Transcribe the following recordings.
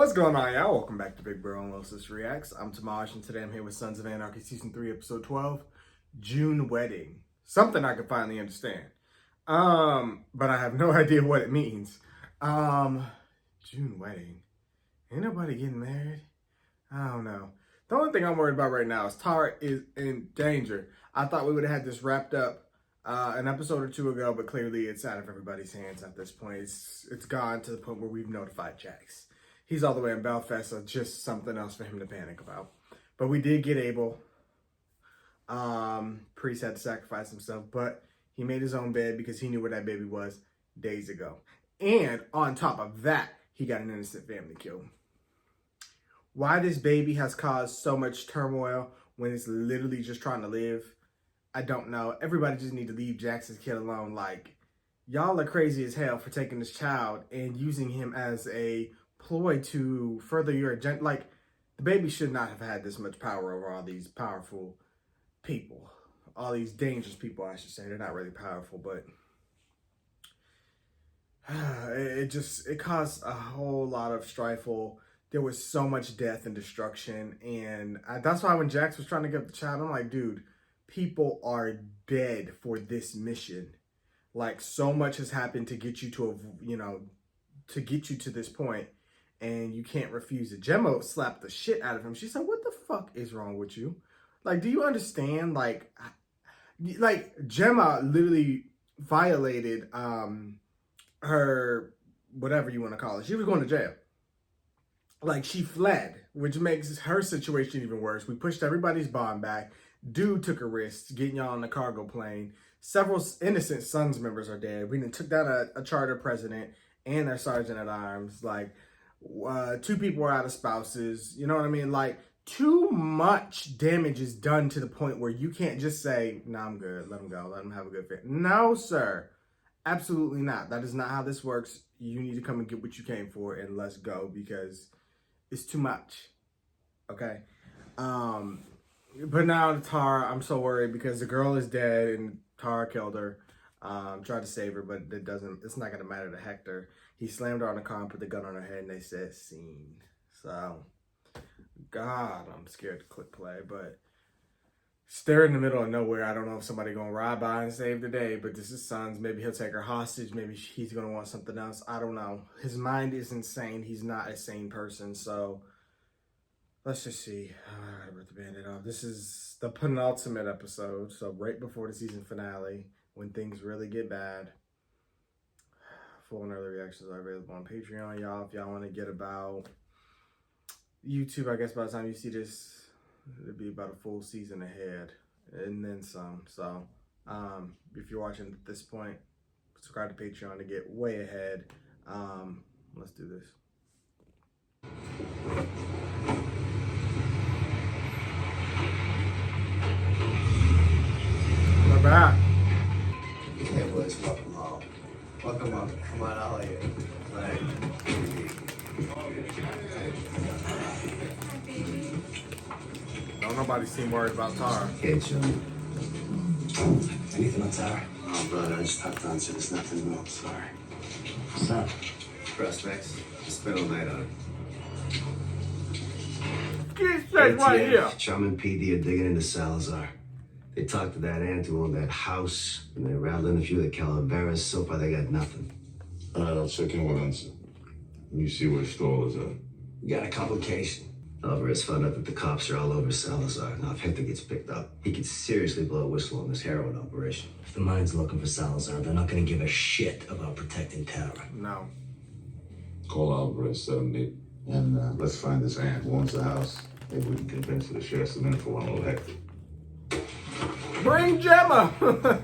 What's going on, y'all? Welcome back to Big Bro and Little Sis Reacts. I'm Tamaj, and today I'm here with Sons of Anarchy Season 3, Episode 12, June Wedding. Something I can finally understand. But I have no idea what it means. June Wedding. Ain't nobody getting married? I don't know. The only thing I'm worried about right now is Tara is in danger. I thought we would have had this wrapped up an episode or two ago, but clearly it's out of everybody's hands at this point. It's gone to the point where we've notified Jax. He's all the way in Belfast, so just something else for him to panic about. But we did get Abel. Priest had to sacrifice himself, but he made his own bed because he knew where that baby was days ago. And on top of that, he got an innocent family killed. Why this baby has caused so much turmoil when it's literally just trying to live, I don't know. Everybody just need to leave Jackson's kid alone. Like, y'all are crazy as hell for taking this child and using him as a ploy to further your agenda. Like, the baby should not have had this much power over all these powerful people. All these dangerous people, I should say. They're not really powerful, but it caused a whole lot of strife. There was so much death and destruction, and that's why when Jax was trying to get the child, I'm like, dude, people are dead for this mission. Like, so much has happened to get you to this point, and you can't refuse it. Gemma slapped the shit out of him. She said, what the fuck is wrong with you? Like, do you understand? Like Gemma literally violated her, whatever you want to call it. She was going to jail. Like, she fled, which makes her situation even worse. We pushed everybody's bond back. Dude took a risk getting y'all on the cargo plane. Several innocent Sons members are dead. We took down a charter president and their sergeant at arms. Like, 2 people were out of spouses. You know what I mean? Like, too much damage is done to the point where you can't just say, nah, I'm good. Let him go. Let him have a good fit. No, sir. Absolutely not. That is not how this works. You need to come and get what you came for and let's go, because it's too much. Okay? But now Tara, I'm so worried because the girl is dead and Tara killed her. Tried to save her, but it's not gonna matter to Hector. He slammed her on the car and put the gun on her head, and they said scene. So, God, I'm scared to click play, but they're in the middle of nowhere. I don't know if somebody gonna ride by and save the day, but this is Sons. Maybe he'll take her hostage. Maybe he's gonna want something else. I don't know. His mind is insane. He's not a sane person, so let's just see. I gotta rip the Band-Aid off. This is the penultimate episode, so right before the season finale, when things really get bad. Full and early reactions are available on Patreon, y'all. If y'all want to get about YouTube, I guess by the time you see this, it'll be about a full season ahead, and then some. So, if you're watching at this point, subscribe to Patreon to get way ahead. Let's do this. We're back. Hey boys, welcome home. Welcome up. Come on, all of you. Like, Don't nobody seem worried about Tara. hey, Joe. Anything on Tara? Oh, brother, I just talked on, so there's nothing more. Sorry. What's up? Prospects. Spent all night on it. Get straight right here. Chum and PD are digging into Salazar. They talked to that aunt who owned that house, and they rattled in a few of the Calaveras. So far, they got nothing. All right, I'll check in with Ansa. You see where Stoll is at. We got a complication. Alvarez found out that the cops are all over Salazar. Now, if Hector gets picked up, he could seriously blow a whistle on this heroin operation. If the mine's looking for Salazar, they're not going to give a shit about protecting Tara. No. Call Alvarez, set him meet. And let's find this aunt who owns the house. Maybe we can convince her to share some info on old Hector. Bring Gemma.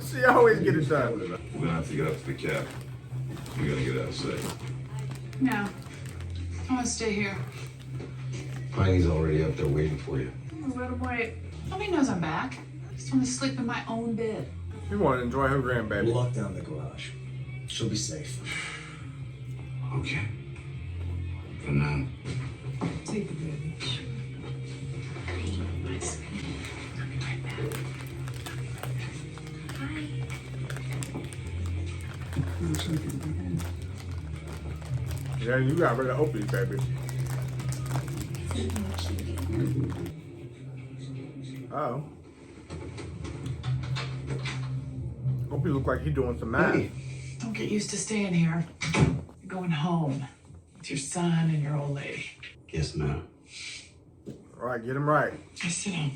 She always get it done. We're gonna have to get up to the cab. We gotta get out safe. No. I want to stay here. Piney's already up there waiting for you. Let him wait. Nobody knows I'm back. I just want to sleep in my own bed. We want to enjoy her grandbaby. Lock down the garage. She'll be safe. Okay. For now. Take the baby. Yeah, you got rid of Opie, baby. Oh. Hope he look like he doing some math. Hey. Don't get used to staying here. You're going home with your son and your old lady. Yes, ma'am. All right, get him right. Sit down.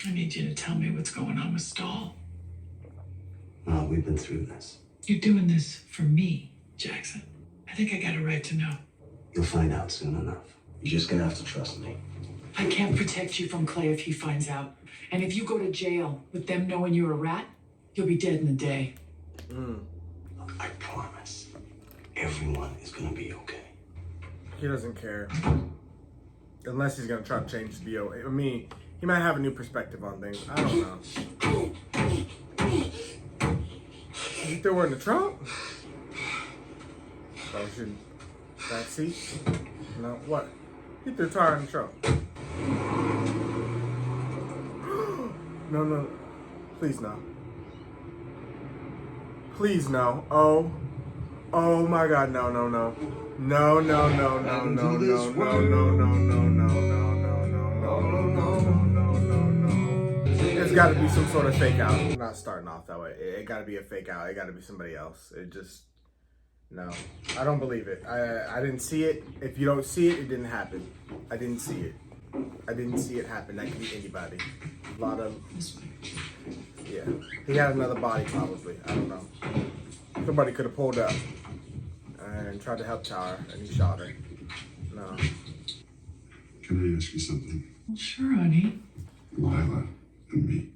I need you to tell me what's going on with Stahl. We've been through this. You're doing this for me, Jackson. I think I got a right to know. You'll find out soon enough. You're just gonna have to trust me. I can't protect you from Clay if he finds out. And if you go to jail with them knowing you're a rat, you'll be dead in a day. Look, I promise. Everyone is gonna be okay. He doesn't care. Unless he's gonna try to change the deal. I mean, he might have a new perspective on things. I don't know. You threw her in the trunk? Oh, should back seat? No, what? He threw Tara in the trunk. No, no. Please no. Please no. Oh. Oh my god, no, no, no. No, no, no, no, no, no, no, no, no, no, no, no, no, no, no, no, no. There's gotta be some sort of fake out. I'm not starting off that way. It gotta be a fake out. It gotta be somebody else. It just no. I don't believe it. I didn't see it. If you don't see it, it didn't happen. I didn't see it. I didn't see it happen. That could be anybody. A lot of yeah. He had another body probably. I don't know. Somebody could have pulled up and tried to help Tara, and he shot her. No. Can I ask you something? Well, sure, honey. Lila and me.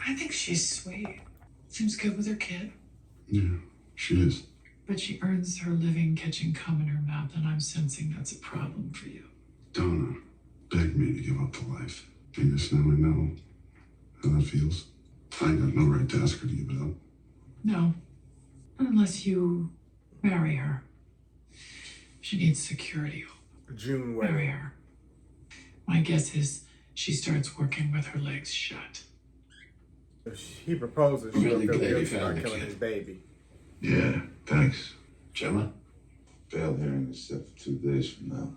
I think she's sweet. Seems good with her kid. Yeah, she is. But she earns her living catching cum in her mouth, and I'm sensing that's a problem for you. Donna begged me to give up the life. I guess now I know how that feels. I got no right to ask her to give it up. No. Not unless you marry her. She needs security. June Marry wedding. her. My guess is she starts working with her legs shut. If he proposes, she'll Really feel glad you guilty found about the killing kid. his baby. Yeah, thanks. Gemma? Failed hearing except for 2 days from now.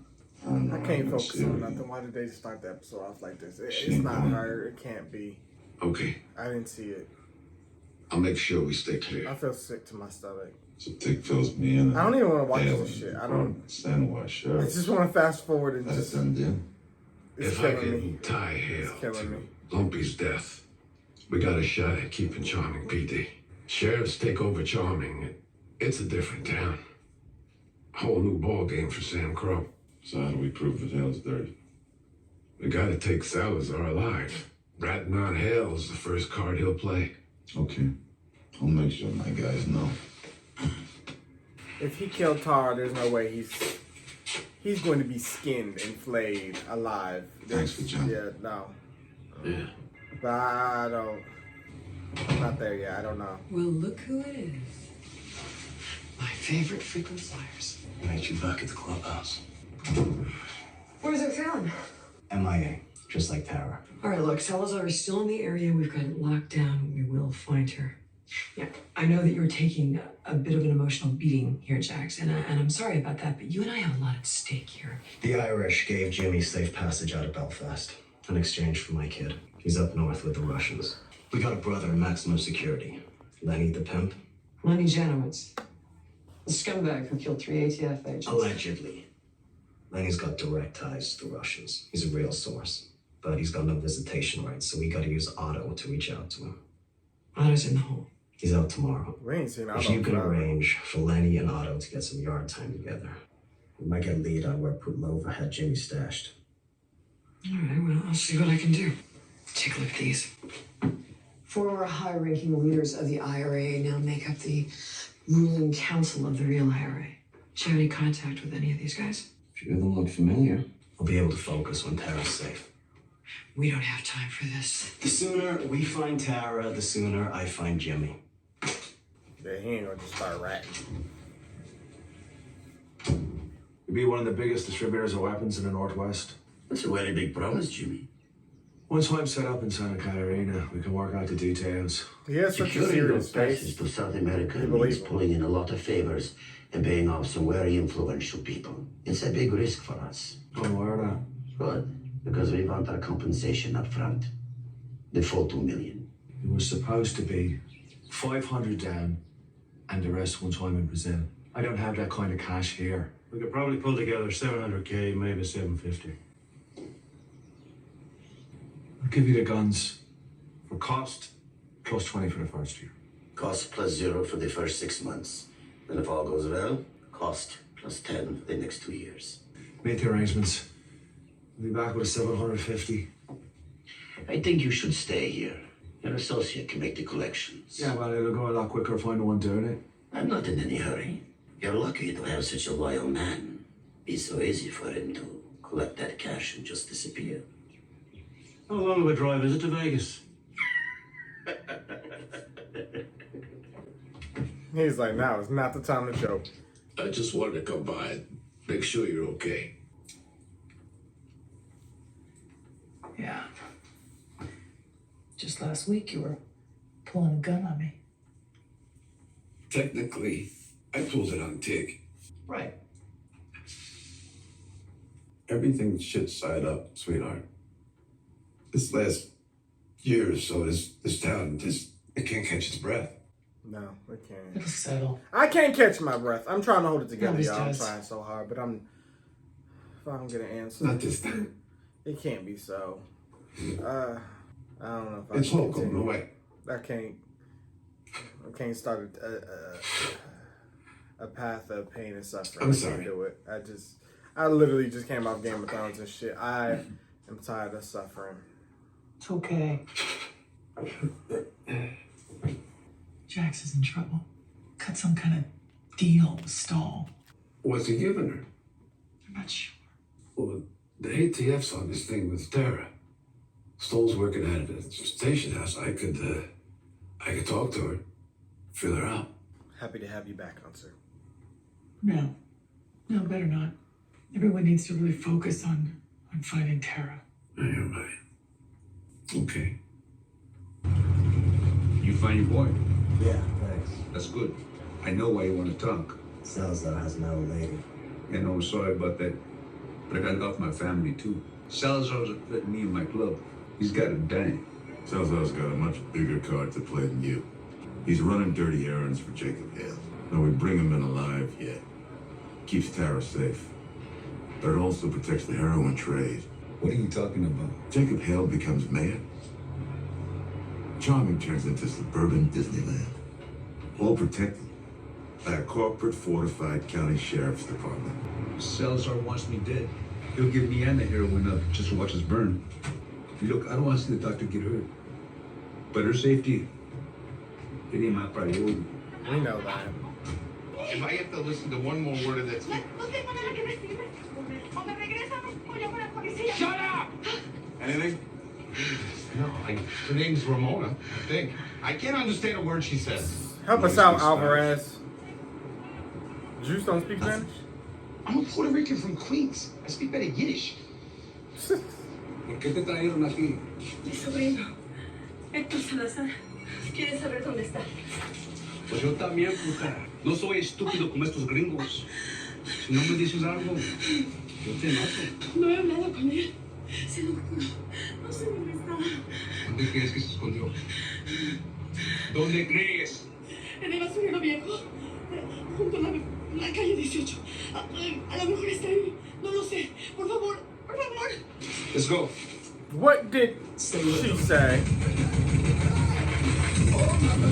I don't know. I how can't I'm focus gonna on see nothing. her. Why did they start the episode off like this? She It's ain't not going. her. It can't be. Okay. I didn't see it. I'll make sure we stay I clear. feel sick to my stomach. So Dick fills me in. I don't even want to watch Dale this and shit. I Department don't. Sandwich I Sheriff. just want to fast forward and That's just. them deal. It's If I killing can me. tie It's Hale killing me. to Lumpy's death, we got a shot at keeping Charming PD. Sheriffs take over Charming. It's a different town. Whole new ball game for Sam Crow. So how do we prove that Hale's dirty? We gotta take Salazar alive. Ratting on Hale is the first card he'll play. Okay. I'll make sure my guys know. If he killed Tara, there's no way he's going to be skinned and flayed alive. Thanks for jumping. Yeah, no. Yeah. But I don't. I'm not there yet. I don't know. Well, look who it is. My favorite frequent flyers. Meet you back at the clubhouse. Where's it found? MIA, just like Tara. All right, look, Salazar is still in the area. We've got it locked down. We will find her. Yeah, I know that you're taking a bit of an emotional beating here, Jax, and I'm sorry about that, but you and I have a lot at stake here. The Irish gave Jimmy safe passage out of Belfast in exchange for my kid. He's up north with the Russians. We got a brother in maximum security. Lenny the pimp. Lenny Janowitz, the scumbag who killed 3 ATF agents. Allegedly. Lenny's got direct ties to the Russians. He's a real source. But he's got no visitation rights, so we gotta use Otto to reach out to him. Otto's in the hole. He's out tomorrow. We ain't seen If you can arrange for Lenny and Otto to get some yard time together, we might get a lead on where Putlova had Jimmy stashed. All right, well, I'll see what I can do. Take a look at these. Former high-ranking leaders of the IRA now make up the ruling council of the real IRA. Do you have any contact with any of these guys? A few of them look familiar. We'll be able to focus when Tara's safe. We don't have time for this. The sooner we find Tara, the sooner I find Jimmy. Yeah, he ain't gonna just start ratting. You'll be one of the biggest distributors of weapons in the Northwest. That's a very big promise, Jimmy. Once I'm set up in Santa Catarina, we can work out the details. He has such a Securing serious those passes face. to South America You means believe him. pulling in a lot of favors and paying off some very influential people. It's a big risk for us. Don't worry that. Good, because we want our compensation up front. The full 2 million. It was supposed to be 500 down and the rest one time in Brazil. I don't have that kind of cash here. We could probably pull together 700K, maybe 750. I'll give you the guns for cost plus 20 for the first year. Cost plus 0 for the first 6 months. Then if all goes well, cost plus 10 for the next 2 years. Make the arrangements. I'll be back with a 750. I think you should stay here. Your associate can make the collections. Yeah, well, it'll go a lot quicker if I'm the one doing it. I'm not in any hurry. You're lucky to have such a loyal man. Be so easy for him to collect that cash and just disappear. How long of a drive is it to Vegas? He's like, now it's not the time to joke. I just wanted to come by and make sure you're okay. Yeah. Just last week you were pulling a gun on me. Technically, I pulled it on Tig. Right. Everything's shit side up, sweetheart. This last year or so, this town it can't catch its breath. No, we can't. It'll settle. I can't catch my breath. I'm trying to hold it together, Always y'all. I'm does. trying so hard, but if I don't get an answer, Not this time. it can't be so. I don't know if I It's can all going continue. away. I can't start a path of pain and suffering. I'm I sorry. can't do it. I literally just came off Game of Thrones and shit. I am tired of suffering. It's okay. Jax is in trouble. Cut some kind of deal with Stahl. What's he giving her? I'm not sure. Well, the ATF's on this thing with Tara. Stoll's working at the station house. I could talk to her, fill her out. Happy to have you back, Hunter. No. No, better not. Everyone needs to really focus on finding Tara. Yeah, you're right. Okay. You find your boy? Yeah, thanks. That's good. I know why you want to talk. Salazar has an old lady. You know, sorry about that. But I gotta look after my family too. Salazar's letting me in my club. He's got a dime. Salazar's got a much bigger card to play than you. He's running dirty errands for Jacob Hale. Now we bring him in alive, yeah. Keeps Tara safe. But it also protects the heroin trade. What are you talking about? Jacob Hale becomes mayor. Charming turns into suburban Disneyland. All protected by a corporate fortified county sheriff's department. Salazar wants me dead. He'll give me and the heroin up just to watch us burn. Look, I don't want to see the doctor get hurt. But her safety, it ain't my priority. We know that. If I have to listen to one more word of that speech. Shut up! Anything? No, her name's Ramona, I think. I can't understand a word she says. Help us out, Alvarez. Juice don't speak Spanish? I'm a Puerto Rican from Queens. I speak better Yiddish. ¿Por qué te trajeron aquí? Mi sobrino, Héctor Salazar, quiere saber dónde está. Pues yo también, puta. No soy estúpido como estos gringos. Si no me dices algo, yo te mato. No he hablado con él. Se lo juro. No sé dónde está. ¿Dónde crees que se escondió? ¿Dónde crees? En el basurero viejo. Junto a la calle 18. A lo mejor está ahí. No lo sé. Por favor, por favor. Let's go. What did she say?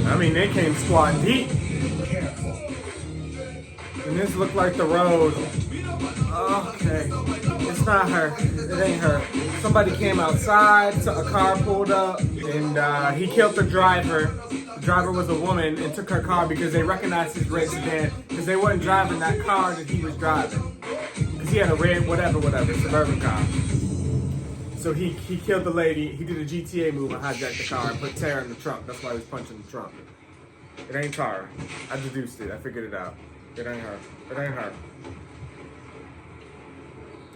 I mean, they came squat deep. And this looked like the road. Okay. It's not her. It ain't her. Somebody came outside, so a car pulled up, and he killed the driver. The driver was a woman and took her car because they recognized his red sedan because they wasn't driving that car that he was driving. Because he had a red whatever, suburban car. So he killed the lady. He did a GTA move and hijacked the car and put Tara in the trunk. That's why he was punching the trunk. It ain't Tara. I deduced it. I figured it out. It ain't her. It ain't her.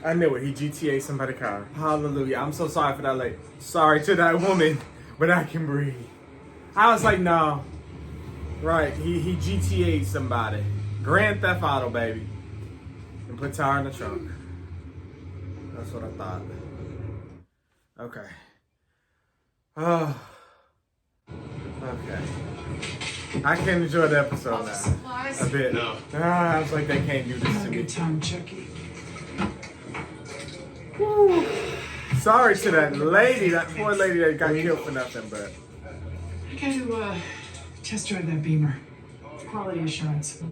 I knew it. He GTA somebody's car. Hallelujah. I'm so sorry for that lady. Sorry to that woman, but I can breathe. I was like, no. Right. He GTA'd somebody. Grand Theft Auto, baby. And put Tara in the trunk. That's what I thought. Okay. Oh. Okay. I can enjoy the episode All the now. supplies? A bit. No. I was like, they can't do this Have to a me. good time, Chucky. Woo. Sorry to that lady, that poor lady that got killed for nothing, but. I gotta test drive that Beamer. Quality assurance.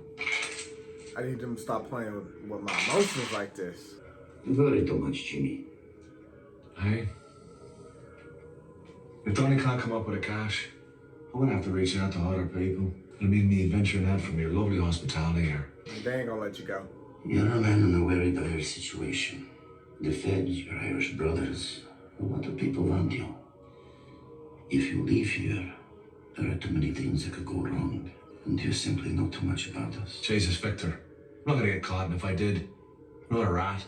I need them to stop playing with my emotions like this. You worry too much, Jimmy. Hey? If Donnie can't come up with the cash, I'm gonna have to reach out to other people. It'll mean me venturing out from your lovely hospitality here. They ain't gonna let you go. You're a man in a very dire situation. The Feds, your Irish brothers, a lot of people want you. If you leave here, there are too many things that could go wrong. And you simply know too much about us. Jesus, Victor. I'm not gonna get caught, and if I did, I'm not a rat.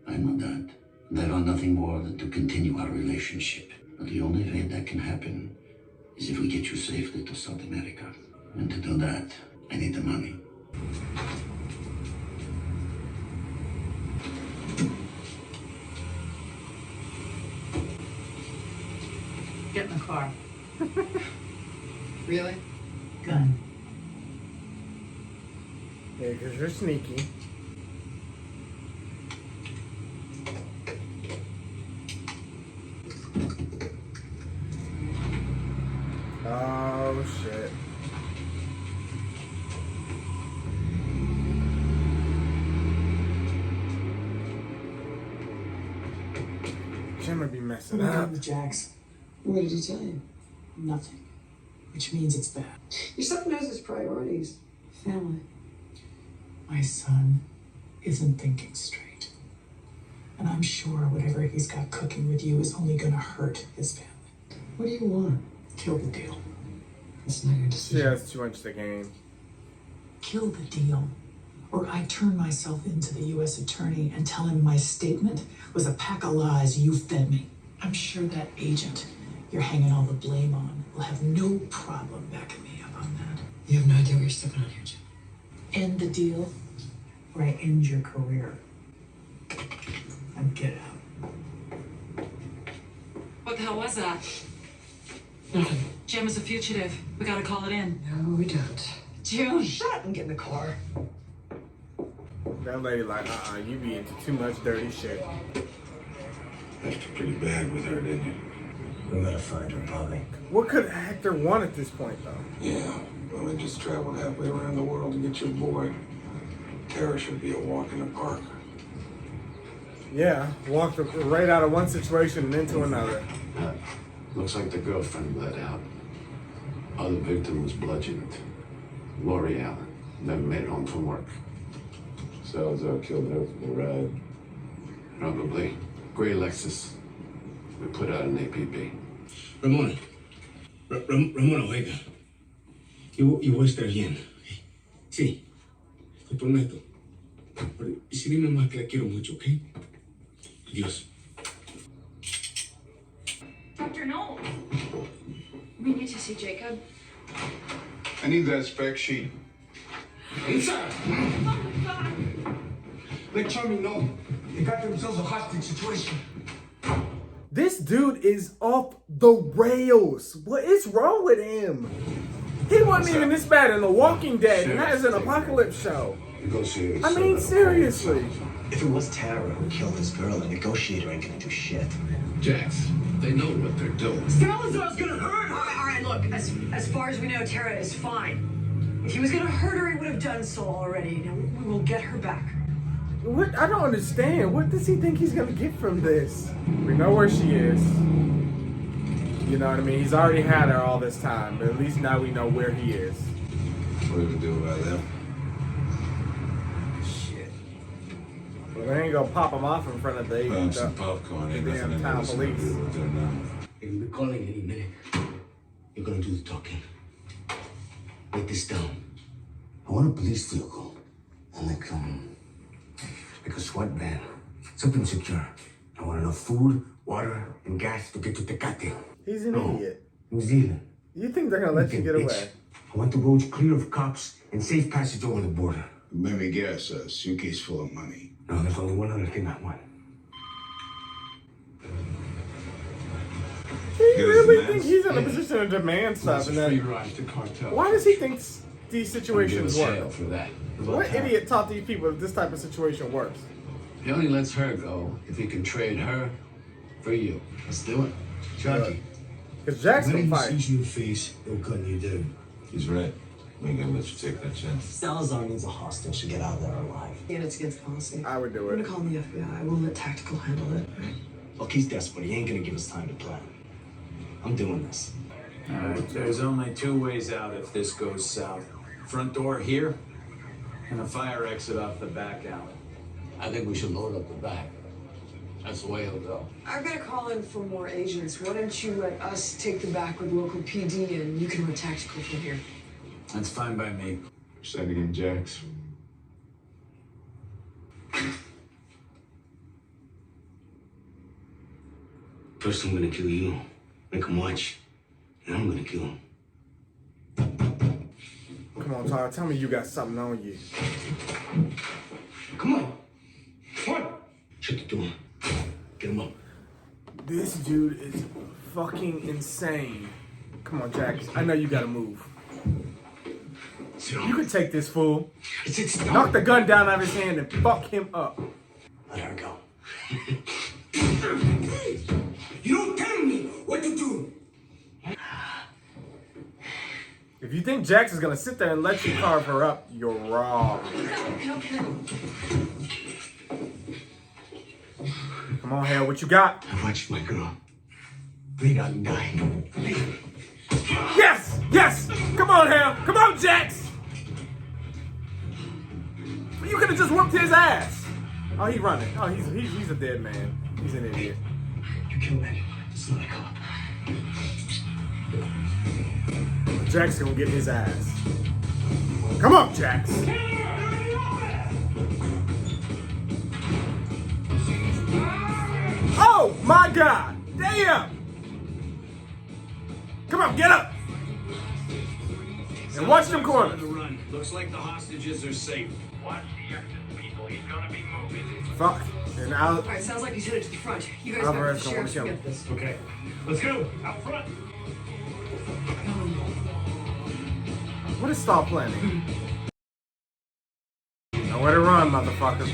I know that. And I want nothing more than to continue our relationship. But the only way that can happen is if we get you safely to South America. And to do that, I need the money. Get in the car. Really? Gun. Yeah, because you're sneaky. Oh, shit. Jim would be messing up. Jax. What did he tell you? Nothing. Which means it's bad. Your son knows his priorities. Family. My son isn't thinking straight. And I'm sure whatever he's got cooking with you is only gonna hurt his family. What do you want? Kill the deal. It's not your decision. She has too much to gain. Kill the deal. Or I turn myself into the U.S. attorney and tell him my statement was a pack of lies you fed me. I'm sure that agent you're hanging all the blame on will have no problem backing me up on that. You have no idea what you're stepping on here, Jim. End the deal, or I end your career. And get out. What the hell was that? Nothing. Jim is a fugitive. We gotta call it in. No, we don't. June. Shut up and get in the car. That lady like, you be into too much dirty shit. Left it pretty bad with her, didn't you? We gotta find her, Bobby. What could Hector want at this point, though? Yeah, well, I just traveled halfway around the world to get your boy. Tara should be a walk in the park. Yeah, walked right out of one situation and into another. Looks like the girlfriend bled out. Other victim was bludgeoned. Lori Allen never made it home from work. Salazar killed her for the ride. Probably. Gray Lexus. We put out an APB. Ramona. Ramona, oiga. Y voy a estar bien. Sí. Te prometo. Y si dime más que la quiero mucho, ¿ok? Adiós. Dr. Knoll. We need to see Jacob. I need that spec sheet. Inside! Let Charlie know. They got themselves a hostage situation. This dude is off the rails. What is wrong with him? He wasn't even this bad in The Walking Dead, and that is an apocalypse show. I mean, seriously. If it was Tara who killed this girl, a negotiator ain't gonna do shit. Jax, they know what they're doing. Salazar's gonna hurt her! All right, look, as far as we know, Tara is fine. If he was gonna hurt her, he would have done so already. Now, we will get her back. What? I don't understand. What does he think he's gonna get from this? We know where she is. You know what I mean? He's already had her all this time, but at least now we know where he is. What do we do about that? Shit. Well, they ain't gonna pop him off in front of the Some popcorn ain't nothing damn town innocent to police. do with them now. They'll be calling any minute. You're gonna do the talking. Write this down. I want a police vehicle. And like a SWAT van. Something secure. I want enough food, water, and gas to get to Tecate. He's an idiot. New Zealand. You think they're gonna let you get Bitch. away? I want the roads clear of cops and safe passage over the border. Let me guess, a suitcase full of money. No, there's only one other thing I want. He really thinks he's in a position to demand stuff, and free then ride to cartel. why does he think these situations Give us work? hell for that. What idiot taught these people that this type of situation works? He only lets her go if he can trade her for you. Let's do it. Chucky, Because Jack's when gonna he fight. sees your face, he'll cut you down. He's right. We ain't gonna let you take that chance. Salazar needs a hostage to get out of there alive. And it's against policy. I would do I'm it. gonna call the FBI. We'll let tactical handle it. Look, he's desperate. He ain't gonna give us time to plan. I'm doing this. There's only two ways out if this goes south. Front door here, and a fire exit off the back alley. I think we should load up the back. That's the way it'll go. I've got to call in for more agents. Why don't you let us take the back with local PD and you can run tactical from here? That's fine by me. Sending in Jax. First, I'm gonna kill you. Make him watch. And I'm gonna kill him. Come on, Tara. Tell me you got something on you. Come on. What? Shut the door. Get him up. This dude is fucking insane. Come on, Jack. I know you gotta move. You could take this fool. Knock the gun down out of his hand and fuck him up. Let her go. You don't tell me what to do. If you think Jax is gonna sit there and let you carve her up, you're wrong. Come on, Hale, what you got? I watched my girl bleed out and die. Yes! Yes! Come on, Hale! Come on, Jax! You could have just whooped his ass. Oh, he's running. Oh, he's a dead man. He's an idiot. You killed me. It's not a cop. Jax gonna get his ass. Come on, Jax. Oh my God! Damn! Come on, get up! And watch them corners. Run. Looks like the hostages are safe. Watch the exit, people. He's gonna be moving. Fuck. And Al All right, sounds like he's headed to the front. You guys Alvarez got the gonna sheriff. kill him. Get this. Okay, let's go. Out front. What is stall planning? Nowhere to run, motherfucker.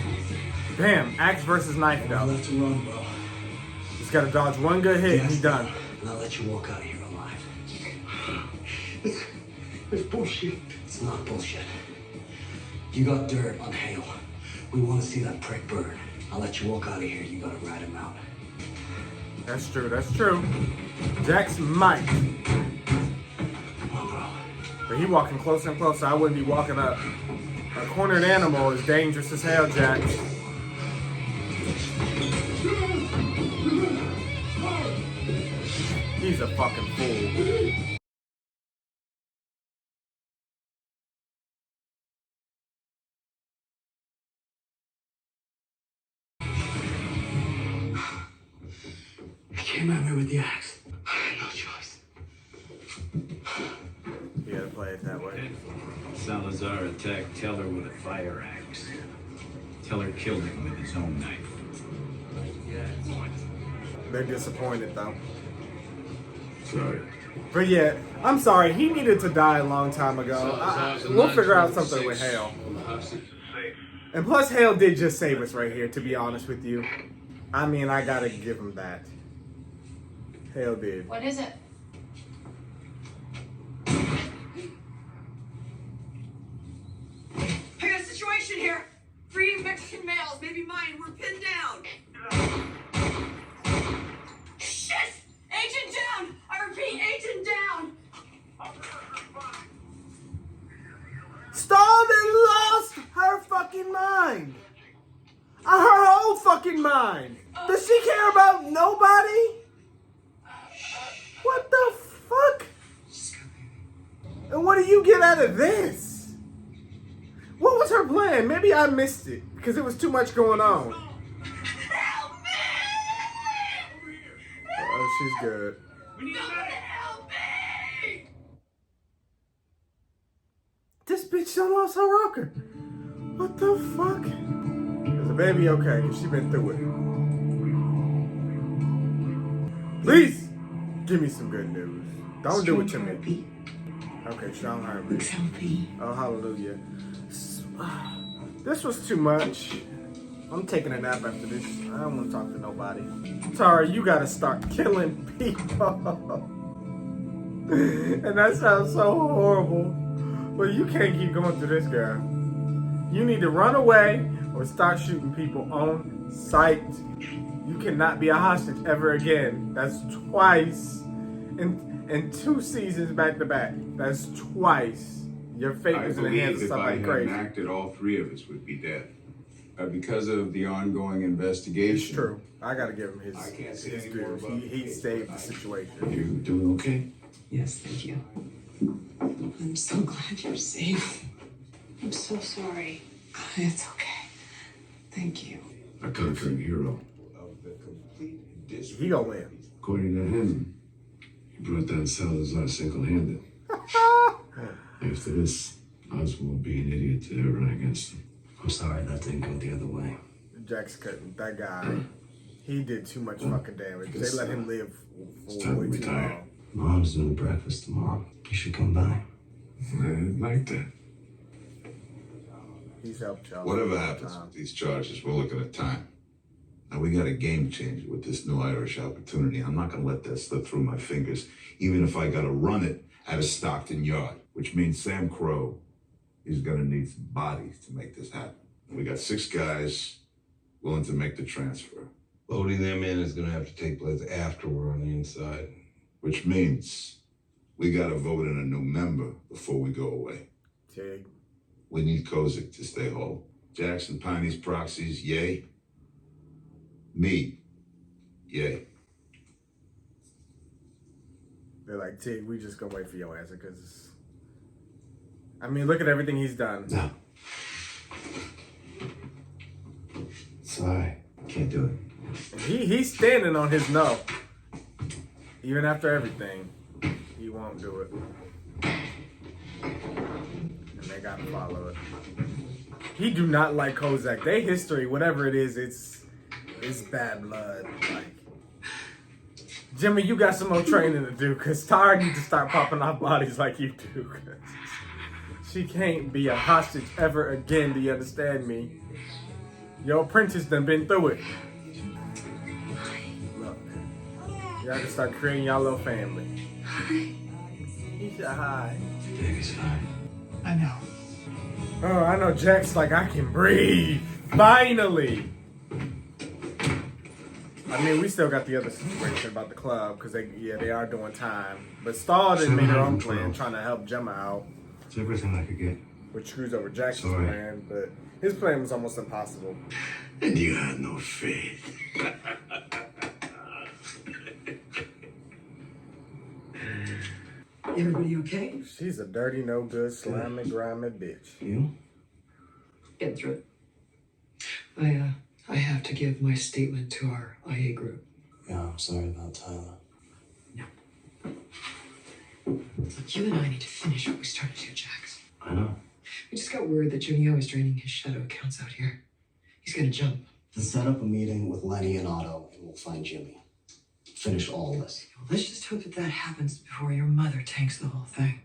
Damn, axe versus knife though. Left to run, bro. He's gotta dodge one good hit and he's done. And I'll let you walk out of here alive. It's bullshit. It's not bullshit. You got dirt on Hale. We want to see that prick burn. I'll let you walk out of here. You gotta rat him out. That's true, that's true. Jax might. Come on, bro. But he walking closer and closer. I wouldn't be walking up. A cornered animal is dangerous as hell, Jax. He's a fucking fool. He came at me with the axe. I had no choice. You gotta play it that way. Salazar attacked Teller with a fire axe. Teller killed him with his own knife. They're disappointed though. Sorry. But yeah, I'm sorry. He needed to die a long time ago. We'll figure out something with Hale. And plus, Hale did just save us right here, to be honest with you. I mean, I gotta give him that. Hale did. What is it? I got a situation here. 3 Mexican males, maybe mine, were pinned down. Shit! Agent down! I repeat, agent down! Stalled and lost her fucking mind. Her whole fucking mind. Does she care about nobody? What the fuck? And what do you get out of this? What was her plan? Maybe I missed it because it was too much going on. Help me! Oh, she's good. Help me! This bitch done lost her rocker. What the fuck? Is the baby okay? Because she been through it. Please! Give me some good news. Don't do it to me. Okay, strong heartbeat. Oh, hallelujah. This was too much. I'm taking a nap after this. I don't want to talk to nobody. Tara, you gotta start killing people. And that sounds so horrible. But you can't keep going through this, girl. You need to run away or start shooting people on sight. You cannot be a hostage ever again. That's twice in 2 seasons back to back. That's twice. Your fate was in the hands of somebody crazy. If I hadn't acted, all 3 of us would be dead. Because of the ongoing investigation. It's true. I gotta give him his. I can't say his any more due. about He saved the situation. You doing okay? Yes, thank you. I'm so glad you're safe. I'm so sorry. It's okay. Thank you. A conquering hero. He gonna win. According to him, he brought down Salazar single-handed. After this, Oswald will be an idiot to ever run against him. I'm sorry that didn't go the other way. Jack's cutting. That guy, he did too much fucking damage. They let him live It's for time to way too retire. long. Mom's doing breakfast tomorrow. You should come by. I'd like that. He's helped y'all. Whatever happens with these charges, we're looking at time. Now, we got a game changer with this new Irish opportunity. I'm not going to let that slip through my fingers, even if I got to run it out of Stockton Yard, which means Sam Crow is going to need some bodies to make this happen. We got 6 guys willing to make the transfer. Voting them in is going to have to take place after we're on the inside. Which means we got to vote in a new member before we go away. Tig. We need Kozik to stay whole. Jackson, Piney's proxies, yay. Me, yay. They're like, Tig, we just gonna wait for your answer, because I mean, look at everything he's done. No. Sorry. Can't do it. He's standing on his no. Even after everything, he won't do it. And they gotta follow it. He do not like Kozak. They history, whatever it is, it's bad blood. Like, Jimmy, you got some more training to do, because Tara needs to start popping off bodies like you do. She can't be a hostage ever again, do you understand me? Your apprentice done been through it. Look, y'all can start creating y'all little family. He said hi. Baby's fine. I know. Oh, I know Jack's like, I can breathe. Finally. I mean, we still got the other situation about the club, because they are doing time. But Stahl didn't make her own plan, trying to help Gemma out. It's everything I could get. Which screws over Jackson's Sorry. plan, but his plan was almost impossible. And you had no faith. Everybody okay? She's a dirty, no good, slimy, grimy bitch. You? Getting through it. I have to give my statement to our IA group. Yeah, I'm sorry about Tyler. Look, you and I need to finish what we started here, Jax. I know. We just got word that Junio is draining his shadow accounts out here. He's gonna jump. Then set up a meeting with Lenny and Otto, and we'll find Jimmy. Finish all this. Well, let's just hope that happens before your mother tanks the whole thing.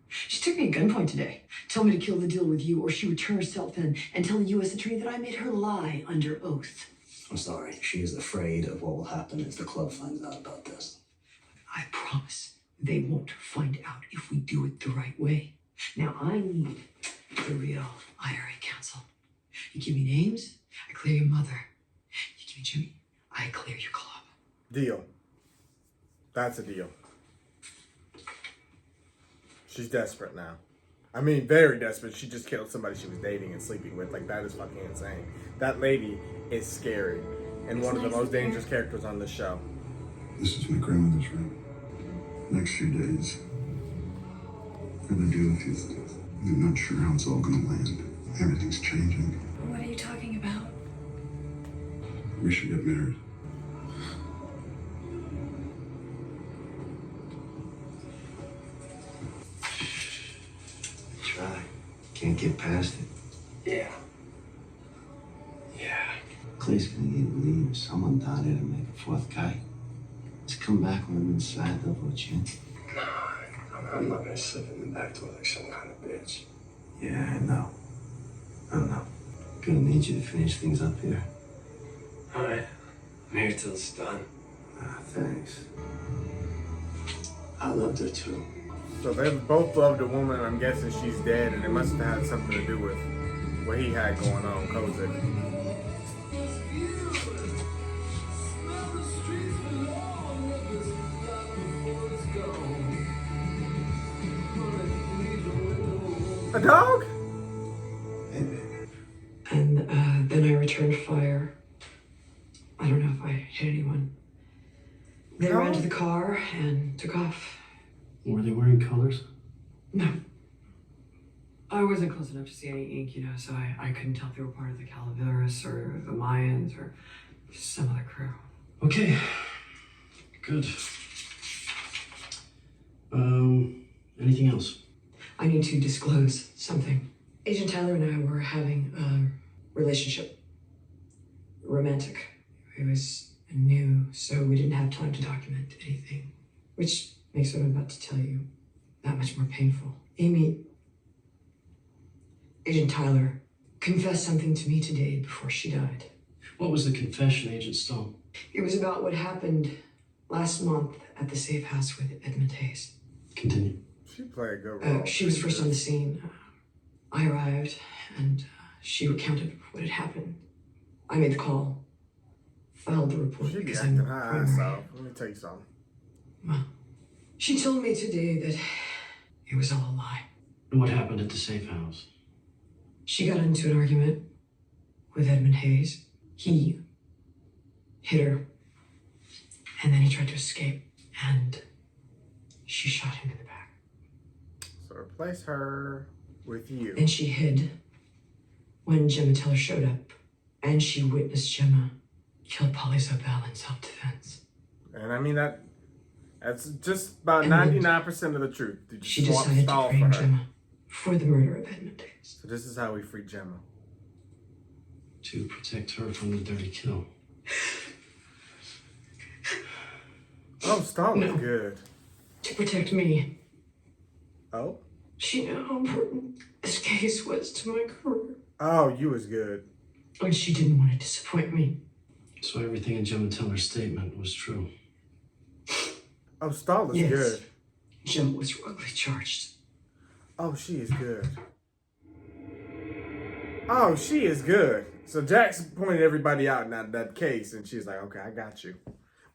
She took me at gunpoint today. Told me to kill the deal with you, or she would turn herself in and tell the U.S. attorney that I made her lie under oath. I'm sorry. She is afraid of what will happen if the club finds out about this. I promise they won't find out if we do it the right way. Now, I need the real IRA council. You give me names, I clear your mother. You give me Jimmy, I clear your club. Deal. That's a deal. She's desperate now. I mean, very desperate. She just killed somebody she was dating and sleeping with. Like, that is fucking insane. That lady is scary. And one of the most dangerous characters on the show. This is my grandmother's room. Next few days, I'm gonna deal with a few things. I'm not sure how it's all gonna land. Everything's changing. What are you talking about? We should get married. Try. Can't get past it. Yeah. Clay's gonna need to leave. Someone down there to make a 4th guy. It's come back when I'm inside, though, won't you? I'm not gonna slip in the back door like some kind of bitch. Yeah, I know. Gonna need you to finish things up here. All right. I'm here till it's done. Thanks. I loved her too. So they both loved the woman. I'm guessing she's dead, and it must have had something to do with what he had going on, Kozik. A dog? And then I returned fire. I don't know if I hit anyone. They ran to the car and took off. Were they wearing colors? No. I wasn't close enough to see any ink, so I couldn't tell if they were part of the Calaveras or the Mayans or some other crew. Okay. Good. Anything else? I need to disclose something. Agent Tyler and I were having a relationship. Romantic. It was new, so we didn't have time to document anything, which makes what I'm about to tell you that much more painful. Amy, Agent Tyler, confessed something to me today before she died. What was the confession, Agent Stone? It was about what happened last month at the safe house with Edmund Hayes. Continue. She played a good role. She was first on the scene. I arrived, and she recounted what had happened. I made the call, filed the report She be because acting I'm her primary. ass off. Let me tell you something. Well, she told me today that it was all a lie. What happened at the safe house? She got into an argument with Edmund Hayes. He hit her, and then he tried to escape, and she shot him in the back. So replace her with you. Then she hid when Gemma Teller showed up, and she witnessed Gemma kill Polly Zobel in self-defense. And I mean that's just about And then 99% of the truth. You just She swap decided to stall frame for her. Gemma for the murder of Edmund Hayes. So this is how we free Gemma. To protect her from the dirty kill. Oh, Stall is No. good. To protect me. Oh? She knew how important this case was to my career. Oh, you was good. And she didn't want to disappoint me. So everything in Gemma Teller's statement was true. Oh, Stall is Yes. good. Gemma was wrongly charged. Oh, she is good. Oh, she is good. So Jax pointed everybody out in that case, and she's like, okay, I got you.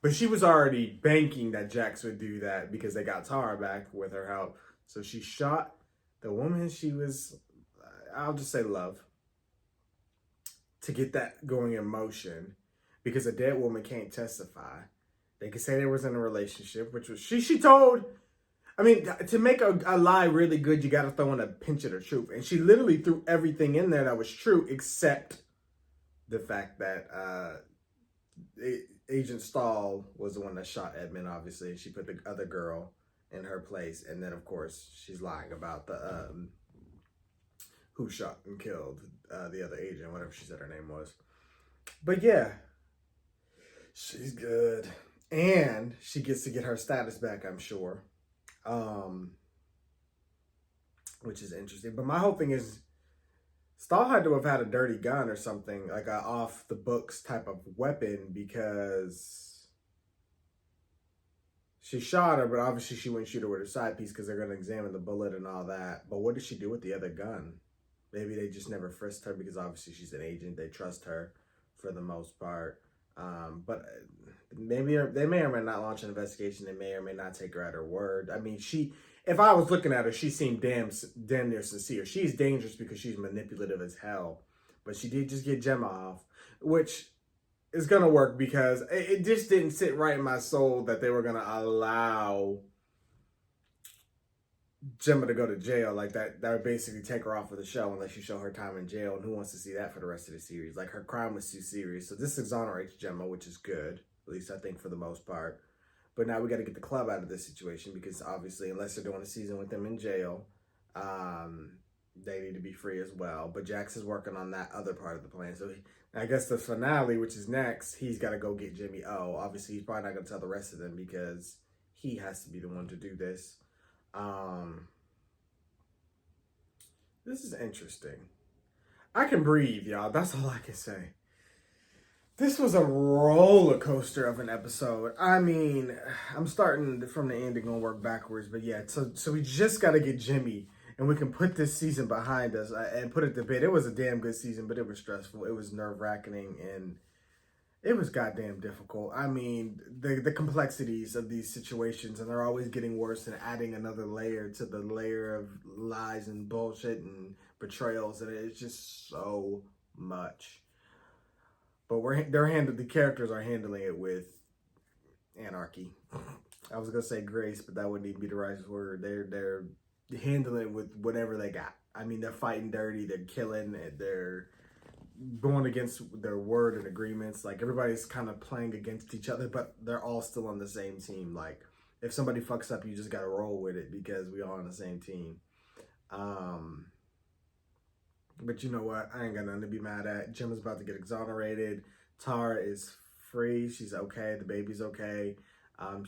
But she was already banking that Jax would do that because they got Tara back with her help. So she shot the woman she was, I'll just say love, to get that going in motion, because a dead woman can't testify. They could say they was in a relationship, which was, she told, I mean, to make a lie really good, you got to throw in a pinch of the truth. And she literally threw everything in there that was true, except the fact that Agent Stahl was the one that shot Edmund, obviously. She put the other girl in her place. And then, of course, she's lying about the who shot and killed the other agent, whatever she said her name was. But yeah, she's good. And she gets to get her status back, I'm sure. Which is interesting. But my whole thing is, Stahl had to have had a dirty gun or something, like a off the books type of weapon, because she shot her, but obviously she wouldn't shoot her with her side piece because they're going to examine the bullet and all that. But what did she do with the other gun? Maybe they just never frisked her because obviously she's an agent. They trust her for the most part. But maybe they may or may not launch an investigation. They may or may not take her at her word. I mean, if I was looking at her, she seemed damn near sincere. She's dangerous because she's manipulative as hell. But she did just get Gemma off, which is going to work because it just didn't sit right in my soul that they were going to allow Gemma to go to jail like that. That would basically take her off of the show unless you show her time in jail. And who wants to see that for the rest of the series? Like, her crime was too serious. So this exonerates Gemma, which is good. At least I think for the most part. But now we got to get the club out of this situation because obviously, unless they're doing a season with them in jail, they need to be free as well. But Jax is working on that other part of the plan. So I guess the finale, which is next, he's got to go get Jimmy O. Obviously, he's probably not going to tell the rest of them because he has to be the one to do this. This is interesting. I can breathe, y'all. That's all I can say. This was a roller coaster of an episode. I mean, I'm starting from the end and going to work backwards. But yeah, so we just got to get Jimmy. And we can put this season behind us and put it to bed. It was a damn good season, but it was stressful. It was nerve-wracking, and it was goddamn difficult. I mean, the complexities of these situations, and they're always getting worse and adding another layer to the layer of lies and bullshit and betrayals, and it's just so much. But the characters are handling it with anarchy. I was gonna say grace, but that wouldn't even be the right word. They're handling it with whatever they got. I mean, they're fighting dirty, they're killing, they're going against their word and agreements. Like, everybody's kind of playing against each other, but they're all still on the same team. Like, if somebody fucks up, you just gotta roll with it because we all on the same team. But you know what? I ain't got nothing to be mad at. Jim is about to get exonerated. Tara is free. She's okay. The baby's okay.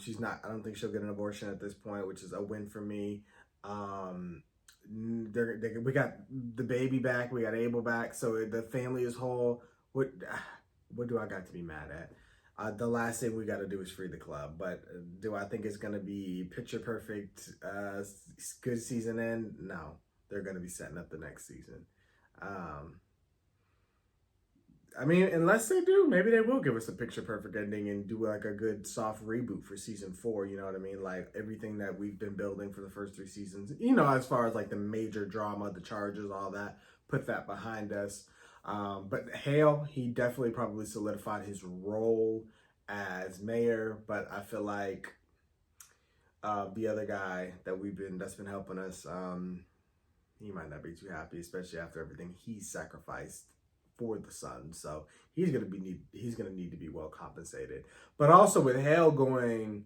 She's not, I don't think she'll get an abortion at this point, which is a win for me. We got the baby back. We got Abel back. So the family is whole. What do I got to be mad at? The last thing we got to do is free the club. But do I think it's going to be picture perfect, good season end? No. They're going to be setting up the next season. I mean, unless they do, maybe they will give us a picture perfect ending and do like a good soft reboot for season 4. You know what I mean? Like, everything that we've been building for the first 3 seasons, you know, as far as like the major drama, the charges, all that, put that behind us. But Hale, he definitely probably solidified his role as mayor, but I feel like the other guy that's been helping us, he might not be too happy, especially after everything he sacrificed for the son. So he's gonna need to be well compensated. But also with Hale going,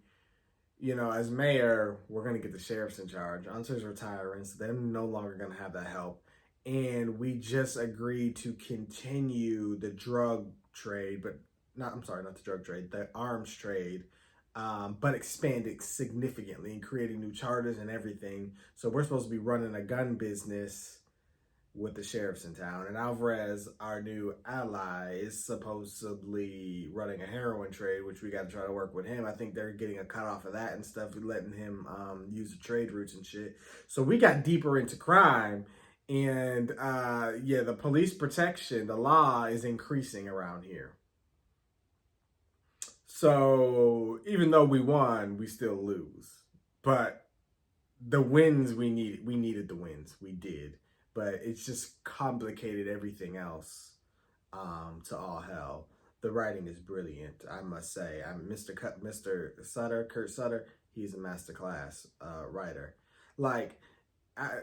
you know, as mayor, we're gonna get the sheriffs in charge. Unser's retiring, so they're no longer gonna have that help. And we just agreed to continue the drug trade, not the drug trade, the arms trade. But expanded significantly and creating new charters and everything. So we're supposed to be running a gun business with the sheriffs in town. And Alvarez, our new ally, is supposedly running a heroin trade, which we got to try to work with him. I think they're getting a cut off of that and stuff, letting him use the trade routes and shit. So we got deeper into crime. And the police protection, the law is increasing around here. So even though we won, we still lose. But the wins we needed the wins. We did. But it's just complicated everything else to all hell. The writing is brilliant, I must say. Mr. Sutter, Kurt Sutter, he's a masterclass writer. Like,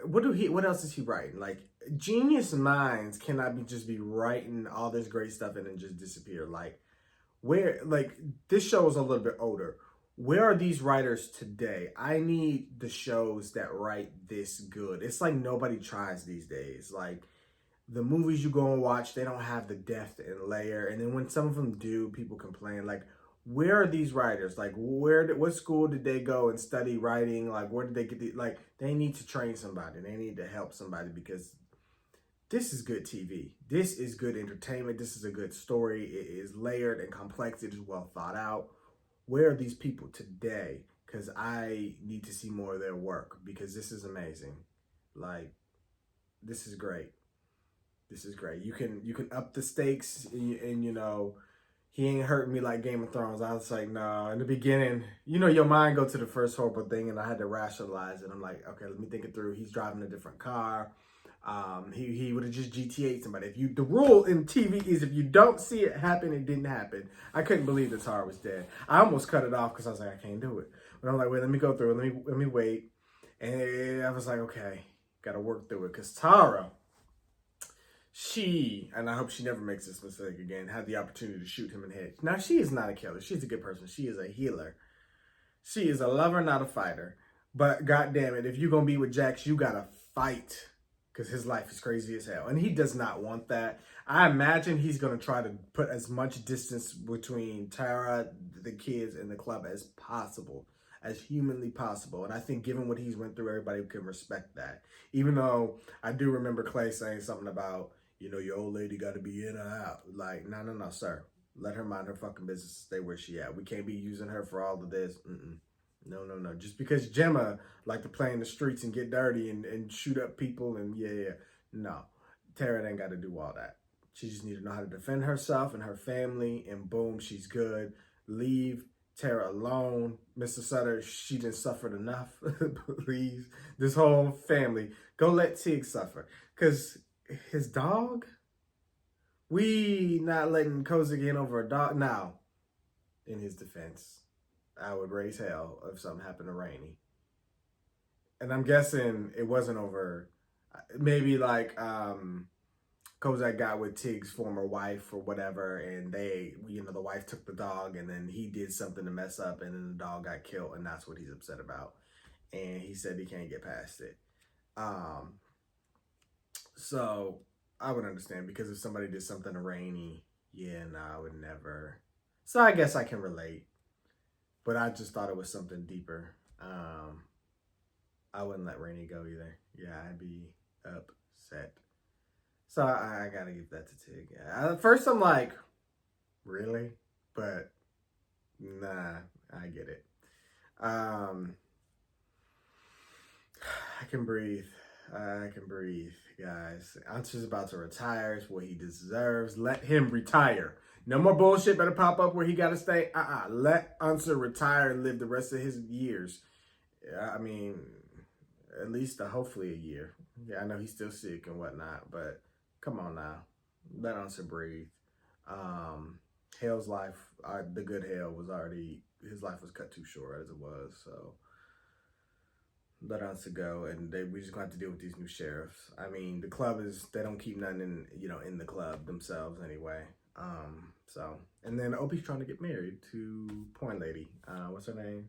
what else is he writing? Like, genius minds cannot just be writing all this great stuff and then just disappear. Like, this show is a little bit older. Where are these writers today? I need the shows that write this good. It's like nobody tries these days. Like, the movies you go and watch, they don't have the depth and layer. And then when some of them do, people complain. Like, where are these writers? Like, what school did they go and study writing? Like, where did they get they need to train somebody. They need to help somebody because this is good TV. This is good entertainment. This is a good story. It is layered and complex. It is well thought out. Where are these people today? Because I need to see more of their work because this is amazing. Like, this is great. This is great. You can up the stakes and you know, he ain't hurting me like Game of Thrones. I was like, no. In the beginning, you know, your mind go to the first horrible thing and I had to rationalize it. I'm like, okay, let me think it through. He's driving a different car. He would have just GTA'd somebody. The rule in TV is if you don't see it happen, it didn't happen. I couldn't believe the Tara was dead. I almost cut it off because I was like, I can't do it. But I'm like, wait, let me go through it. Let me wait. And I was like, okay, gotta work through it. Because Tara, and I hope she never makes this mistake again, had the opportunity to shoot him in the head. Now, she is not a killer. She's a good person. She is a healer. She is a lover, not a fighter. But goddamn it, if you're gonna be with Jax, you gotta fight. because his life is crazy as hell. And he does not want that. I imagine he's going to try to put as much distance between Tara, the kids, and the club as possible, as humanly possible. And I think given what he's went through, everybody can respect that. Even though I do remember Clay saying something about, you know, your old lady got to be in or out. Like, no, sir. Let her mind her fucking business, stay where she at. We can't be using her for all of this. No. Just because Gemma like to play in the streets and get dirty and shoot up people and no. Tara ain't got to do all that. She just need to know how to defend herself and her family, and boom, she's good. Leave Tara alone. Mr. Sutter, she done suffered enough. Please. This whole family, go let Tig suffer. Because his dog, we not letting Koza get over a dog. Now, in his defense, I would raise hell if something happened to Rainey. And I'm guessing it wasn't over, maybe like Kozak got with Tig's former wife or whatever, and they, you know, the wife took the dog, and then he did something to mess up, and then the dog got killed, and that's what he's upset about. And he said he can't get past it. So I would understand, because if somebody did something to Rainey, I would never. So I guess I can relate. But I just thought it was something deeper. I wouldn't let Rainey go either. Yeah, I'd be upset. So I gotta give that to Tig. At first I'm like, really? But nah, I get it. I can breathe. I can breathe, guys. Answer's about to retire. It's what he deserves. Let him retire. No more bullshit better pop up where he got to stay. Let Answer retire and live the rest of his years. I mean, at least hopefully a year. Yeah, I know he's still sick and whatnot, but come on now. Let Answer breathe. Hale's life, the good Hale was already, his life was cut too short as it was, so let Answer go, and we just going to have to deal with these new sheriffs. I mean, the club they don't keep nothing in the club themselves anyway. So, and then Opie's trying to get married to Porn Lady. What's her name?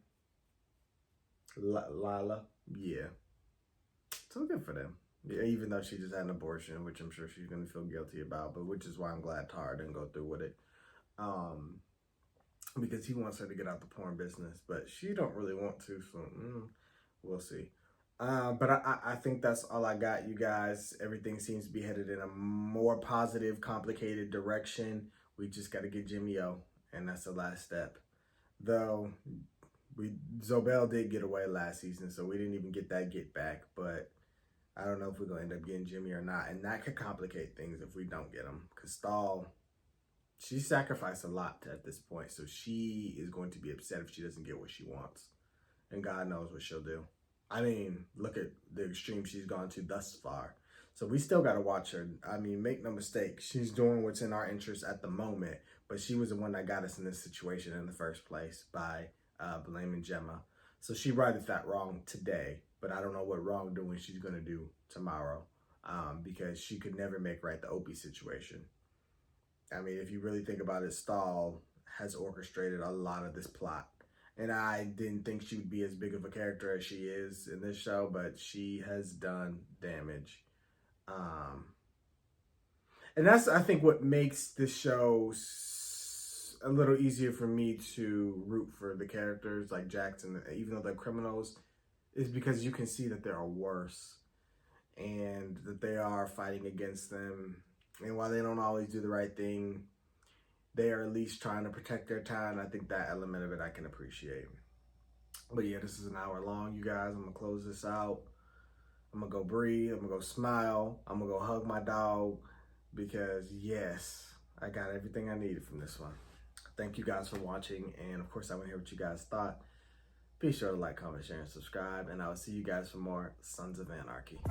Lila. Yeah. So good for them. Yeah, even though she just had an abortion, which I'm sure she's gonna feel guilty about, but which is why I'm glad Tara didn't go through with it. Because he wants her to get out the porn business, but she don't really want to, so we'll see. But I think that's all I got, you guys. Everything seems to be headed in a more positive, complicated direction. We just got to get Jimmy O, and that's the last step. Though, Zobel did get away last season, so we didn't even get that get back. But I don't know if we're going to end up getting Jimmy or not. And that could complicate things if we don't get him. Because Stahl, she sacrificed a lot at this point, so she is going to be upset if she doesn't get what she wants. And God knows what she'll do. I mean, look at the extreme she's gone to thus far. So we still got to watch her. I mean, make no mistake. She's doing what's in our interest at the moment. But she was the one that got us in this situation in the first place by blaming Gemma. So she righted that wrong today. But I don't know what wrongdoing she's going to do tomorrow. Because she could never make right the Opie situation. I mean, if you really think about it, Stahl has orchestrated a lot of this plot. And I didn't think she would be as big of a character as she is in this show, but she has done damage. And that's, I think, what makes this show a little easier for me to root for the characters like Jackson, even though they're criminals, is because you can see that there are worse and that they are fighting against them. And while they don't always do the right thing, they are at least trying to protect their time. I think that element of it I can appreciate. But yeah, this is an hour long, you guys. I'm going to close this out. I'm going to go breathe. I'm going to go smile. I'm going to go hug my dog. Because, yes, I got everything I needed from this one. Thank you guys for watching. And, of course, I want to hear what you guys thought. Be sure to like, comment, share, and subscribe. And I will see you guys for more Sons of Anarchy.